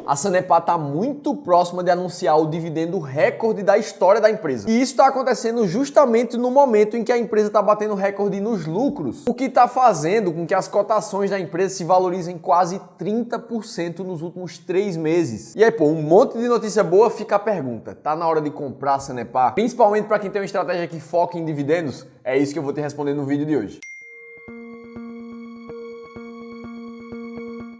a Sanepar está muito próxima de anunciar o dividendo recorde da história da empresa. E isso está acontecendo justamente no momento em que a empresa está batendo recorde nos lucros, o que está fazendo com que as cotações da empresa se valorizem quase 30% nos últimos 3 meses. E aí, pô, um monte de notícia boa, fica a pergunta: tá na hora de comprar a Sanepar? Principalmente para quem tem uma estratégia que foca em dividendos? É isso que eu vou te responder no vídeo de hoje.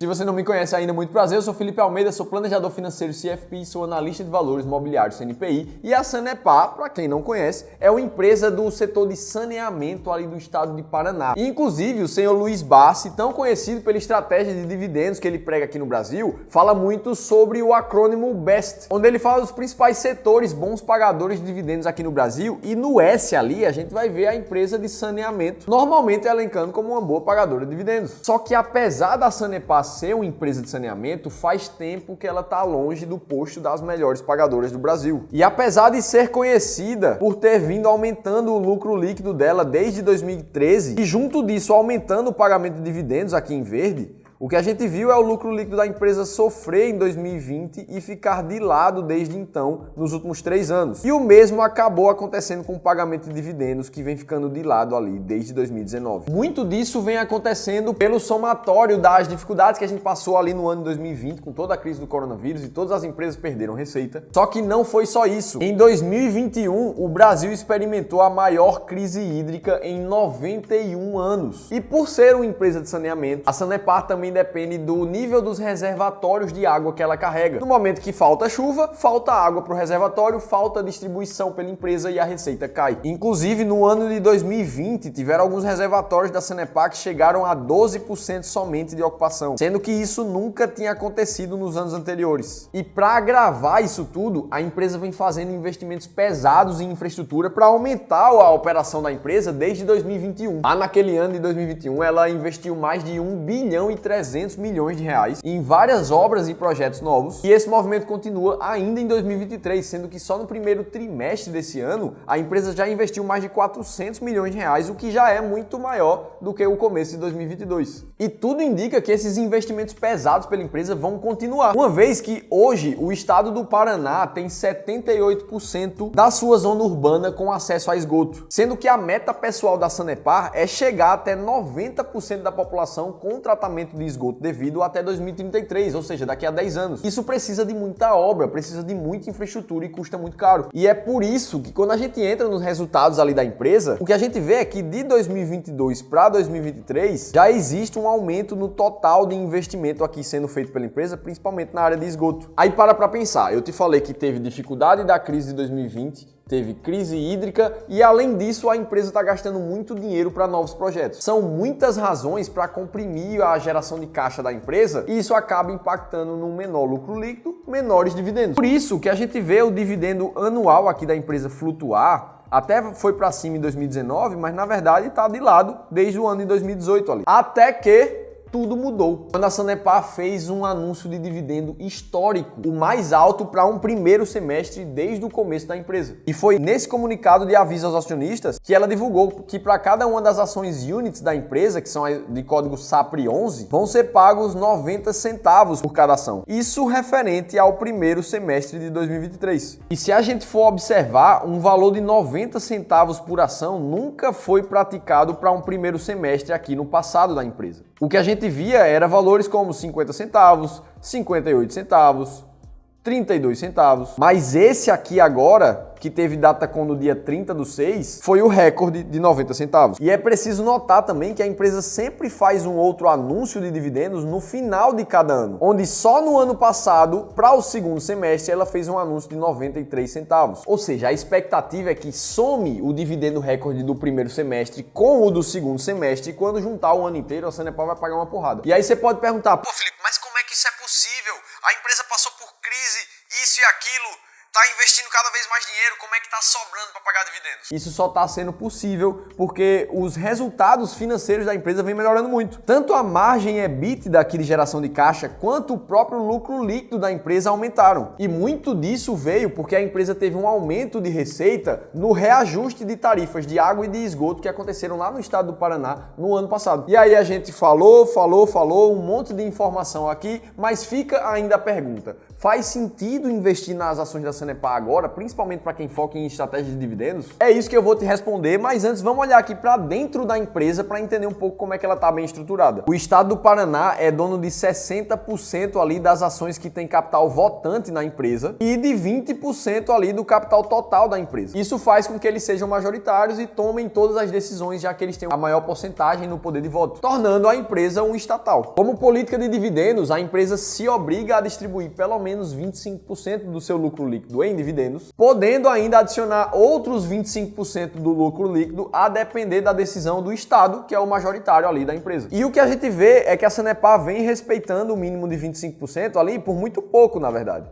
Se você não me conhece ainda, muito prazer, eu sou Felipe Almeida, sou planejador financeiro CFP, sou analista de valores mobiliários CNPI, e a Sanepar, para quem não conhece, é uma empresa do setor de saneamento ali do estado de Paraná. E, inclusive, o senhor Luiz Bassi, tão conhecido pela estratégia de dividendos que ele prega aqui no Brasil, fala muito sobre o acrônimo BEST, onde ele fala dos principais setores bons pagadores de dividendos aqui no Brasil, e no S ali a gente vai ver a empresa de saneamento, normalmente elencando como uma boa pagadora de dividendos. Só que apesar da Sanepar ser uma empresa de saneamento, faz tempo que ela está longe do posto das melhores pagadoras do Brasil. E apesar de ser conhecida por ter vindo aumentando o lucro líquido dela desde 2013 e junto disso aumentando o pagamento de dividendos aqui em verde, o que a gente viu é o lucro líquido da empresa sofrer em 2020 e ficar de lado desde então, nos últimos 3 anos. E o mesmo acabou acontecendo com o pagamento de dividendos, que vem ficando de lado ali desde 2019. Muito disso vem acontecendo pelo somatório das dificuldades que a gente passou ali no ano de 2020, com toda a crise do coronavírus, e todas as empresas perderam receita. Só que não foi só isso. Em 2021, o Brasil experimentou a maior crise hídrica em 91 anos. E por ser uma empresa de saneamento, a Sanepar também depende do nível dos reservatórios de água que ela carrega. No momento que falta chuva, falta água para o reservatório, falta distribuição pela empresa e a receita cai. Inclusive, no ano de 2020, tiveram alguns reservatórios da Sanepar que chegaram a 12% somente de ocupação, sendo que isso nunca tinha acontecido nos anos anteriores. E para agravar isso tudo, a empresa vem fazendo investimentos pesados em infraestrutura para aumentar a operação da empresa desde 2021. Lá naquele ano de 2021, ela investiu mais de 1 bilhão e 300 milhões de reais em várias obras e projetos novos, e esse movimento continua ainda em 2023, sendo que só no primeiro trimestre desse ano a empresa já investiu mais de 400 milhões de reais, o que já é muito maior do que o começo de 2022. E tudo indica que esses investimentos pesados pela empresa vão continuar, uma vez que hoje o estado do Paraná tem 78% da sua zona urbana com acesso a esgoto, sendo que a meta pessoal da Sanepar é chegar até 90% da população com tratamento de esgoto devido até 2033, ou seja, daqui a 10 anos. Isso precisa de muita obra, precisa de muita infraestrutura e custa muito caro. E é por isso que quando a gente entra nos resultados ali da empresa, o que a gente vê é que de 2022 para 2023 já existe um aumento no total de investimento aqui sendo feito pela empresa, principalmente na área de esgoto. Aí para pensar, eu te falei que teve dificuldade da crise de 2020, teve crise hídrica e, além disso, a empresa está gastando muito dinheiro para novos projetos. São muitas razões para comprimir a geração de caixa da empresa e isso acaba impactando no menor lucro líquido, menores dividendos. Por isso que a gente vê o dividendo anual aqui da empresa flutuar. Até foi para cima em 2019, mas na verdade está de lado desde o ano de 2018 ali. Até que tudo mudou quando a Sanepar fez um anúncio de dividendo histórico, o mais alto para um primeiro semestre desde o começo da empresa. E foi nesse comunicado de aviso aos acionistas que ela divulgou que para cada uma das ações units da empresa, que são de código SAPRE11, vão ser pagos 90 centavos por cada ação. Isso referente ao primeiro semestre de 2023. E se a gente for observar, um valor de 90 centavos por ação nunca foi praticado para um primeiro semestre aqui no passado da empresa. O que a gente via era valores como 50 centavos, 58 centavos, 32 centavos. Mas esse aqui agora, que teve data com no dia 30/6, foi o recorde de 90 centavos. E é preciso notar também que a empresa sempre faz um outro anúncio de dividendos no final de cada ano, onde só no ano passado, para o segundo semestre, ela fez um anúncio de 93 centavos. Ou seja, a expectativa é que some o dividendo recorde do primeiro semestre com o do segundo semestre, e quando juntar o ano inteiro, a Sanepar vai pagar uma porrada. E aí você pode perguntar: pô, Felipe, mas como é que isso é possível? A empresa passou por crise, isso e aquilo, tá investindo cada vez mais dinheiro, como é que tá sobrando para pagar dividendos? Isso só está sendo possível porque os resultados financeiros da empresa vêm melhorando muito. Tanto a margem EBITDA aqui de geração de caixa, quanto o próprio lucro líquido da empresa aumentaram. E muito disso veio porque a empresa teve um aumento de receita no reajuste de tarifas de água e de esgoto que aconteceram lá no estado do Paraná no ano passado. E aí a gente falou, um monte de informação aqui, mas fica ainda a pergunta: faz sentido investir nas ações da Sanepar agora, principalmente para quem foca em estratégia de dividendos? É isso que eu vou te responder, mas antes vamos olhar aqui para dentro da empresa para entender um pouco como é que ela está bem estruturada. O estado do Paraná é dono de 60% ali das ações que tem capital votante na empresa e de 20% ali do capital total da empresa. Isso faz com que eles sejam majoritários e tomem todas as decisões, já que eles têm a maior porcentagem no poder de voto, tornando a empresa um estatal. Como política de dividendos, a empresa se obriga a distribuir pelo menos 25% do seu lucro líquido em dividendos, podendo ainda adicionar outros 25% do lucro líquido a depender da decisão do Estado, que é o majoritário ali da empresa. E o que a gente vê é que a Sanepar vem respeitando o mínimo de 25% ali por muito pouco, na verdade.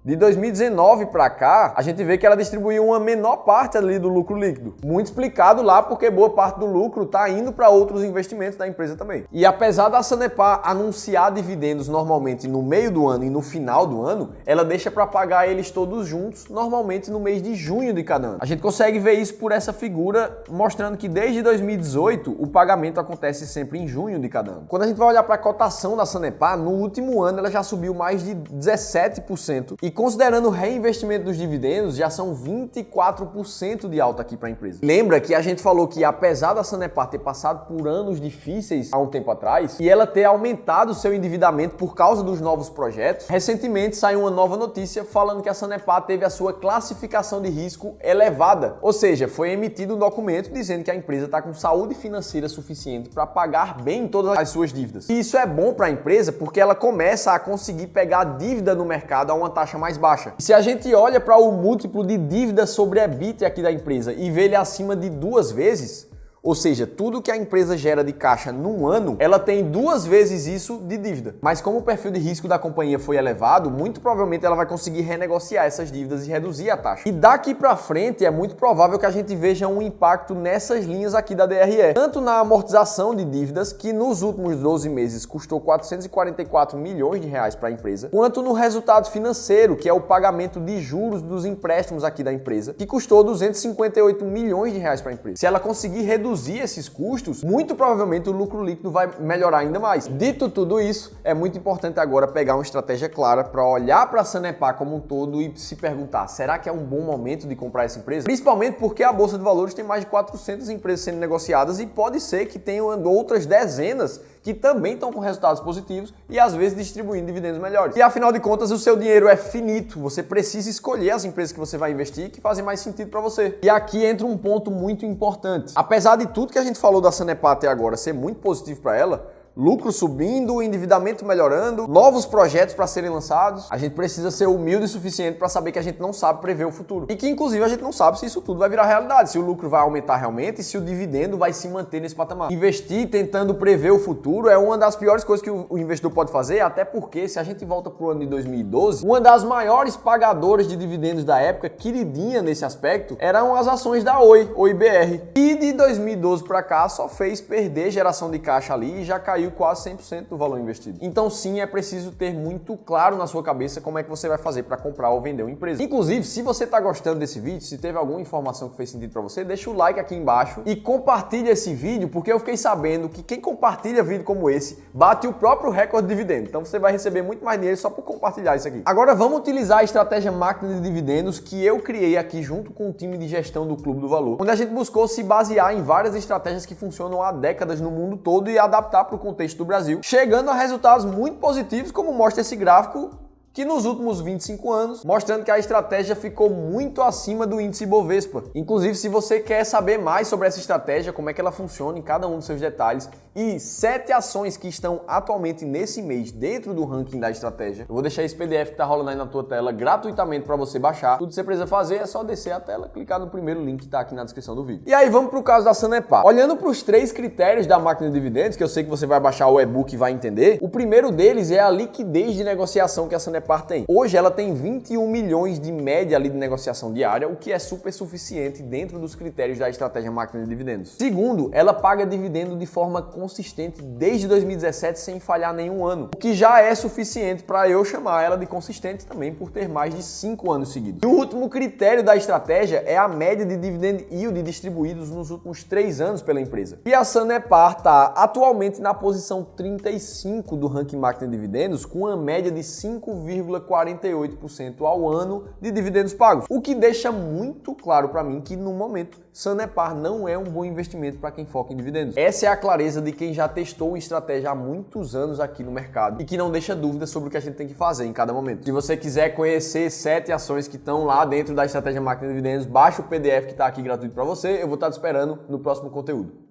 De 2019 para cá, a gente vê que ela distribuiu uma menor parte ali do lucro líquido. Muito explicado lá porque boa parte do lucro está indo para outros investimentos da empresa também. E apesar da Sanepar anunciar dividendos normalmente no meio do ano e no final do ano, ela deixa para pagar eles todos juntos, normalmente no mês de junho de cada ano. A gente consegue ver isso por essa figura, mostrando que desde 2018 o pagamento acontece sempre em junho de cada ano. Quando a gente vai olhar para a cotação da Sanepar, no último ano ela já subiu mais de 17% e considerando o reinvestimento dos dividendos, já são 24% de alta aqui para a empresa. Lembra que a gente falou que apesar da Sanepar ter passado por anos difíceis há um tempo atrás e ela ter aumentado seu endividamento por causa dos novos projetos, recentemente saiu uma nova notícia falando que a Sanepar teve a sua classificação de risco elevada. Ou seja, foi emitido um documento dizendo que a empresa está com saúde financeira suficiente para pagar bem todas as suas dívidas. E isso é bom para a empresa porque ela começa a conseguir pegar dívida no mercado a uma taxa mais baixa. E se a gente olha para o múltiplo de dívida sobre EBITDA aqui da empresa e vê ele acima de 2 vezes, ou seja, tudo que a empresa gera de caixa num ano, ela tem 2 vezes isso de dívida. Mas como o perfil de risco da companhia foi elevado, muito provavelmente ela vai conseguir renegociar essas dívidas e reduzir a taxa. E daqui para frente é muito provável que a gente veja um impacto nessas linhas aqui da DRE. Tanto na amortização de dívidas, que nos últimos 12 meses custou 444 milhões de reais para a empresa, quanto no resultado financeiro, que é o pagamento de juros dos empréstimos aqui da empresa, que custou 258 milhões de reais para a empresa. Se ela conseguir reduzir esses custos, muito provavelmente o lucro líquido vai melhorar ainda mais. Dito tudo isso, é muito importante agora pegar uma estratégia clara para olhar para a Sanepar como um todo e se perguntar: será que é um bom momento de comprar essa empresa? Principalmente porque a Bolsa de Valores tem mais de 400 empresas sendo negociadas e pode ser que tenham outras dezenas que também estão com resultados positivos e às vezes distribuindo dividendos melhores. E afinal de contas, o seu dinheiro é finito. Você precisa escolher as empresas que você vai investir que fazem mais sentido para você. E aqui entra um ponto muito importante. Apesar de tudo que a gente falou da Sanepar até agora ser muito positivo para ela, lucro subindo, endividamento melhorando, novos projetos para serem lançados, a gente precisa ser humilde o suficiente para saber que a gente não sabe prever o futuro. E que, inclusive, a gente não sabe se isso tudo vai virar realidade, se o lucro vai aumentar realmente e se o dividendo vai se manter nesse patamar. Investir tentando prever o futuro é uma das piores coisas que o investidor pode fazer, até porque, se a gente volta para o ano de 2012, uma das maiores pagadoras de dividendos da época, queridinha nesse aspecto, eram as ações da Oi BR. E de 2012 para cá só fez perder geração de caixa ali e já caiu quase 100% do valor investido. Então sim, é preciso ter muito claro na sua cabeça como é que você vai fazer para comprar ou vender uma empresa. Inclusive, se você está gostando desse vídeo, se teve alguma informação que fez sentido para você, deixa o like aqui embaixo e compartilha esse vídeo, porque eu fiquei sabendo que quem compartilha vídeo como esse bate o próprio recorde de dividendo. Então você vai receber muito mais dinheiro só por compartilhar isso aqui. Agora vamos utilizar a estratégia máquina de dividendos que eu criei aqui junto com o time de gestão do Clube do Valor, onde a gente buscou se basear em várias estratégias que funcionam há décadas no mundo todo e adaptar para o contexto do Brasil, chegando a resultados muito positivos, como mostra esse gráfico, que nos últimos 25 anos, mostrando que a estratégia ficou muito acima do índice Bovespa. Inclusive, se você quer saber mais sobre essa estratégia, como é que ela funciona em cada um dos seus detalhes e 7 ações que estão atualmente nesse mês dentro do ranking da estratégia, eu vou deixar esse PDF que está rolando aí na tua tela gratuitamente para você baixar. Tudo que você precisa fazer é só descer a tela, clicar no primeiro link que está aqui na descrição do vídeo. E aí vamos para o caso da Sanepar. Olhando para os 3 critérios da máquina de dividendos, que eu sei que você vai baixar o e-book e vai entender, o primeiro deles é a liquidez de negociação que a Sanepar Sanepar tem? Hoje ela tem 21 milhões de média ali de negociação diária, o que é super suficiente dentro dos critérios da estratégia máquina de dividendos. Segundo, ela paga dividendo de forma consistente desde 2017 sem falhar nenhum ano, o que já é suficiente para eu chamar ela de consistente também por ter mais de 5 anos seguidos. E o último critério da estratégia é a média de dividend yield distribuídos nos últimos 3 anos pela empresa. E a Sanepar está atualmente na posição 35 do ranking máquina de dividendos, com uma média de 5,48% ao ano de dividendos pagos, o que deixa muito claro para mim que no momento Sanepar não é um bom investimento para quem foca em dividendos. Essa é a clareza de quem já testou uma estratégia há muitos anos aqui no mercado e que não deixa dúvidas sobre o que a gente tem que fazer em cada momento. Se você quiser conhecer 7 ações que estão lá dentro da estratégia máquina de dividendos, baixa o PDF que está aqui gratuito para você. Eu vou estar te esperando no próximo conteúdo.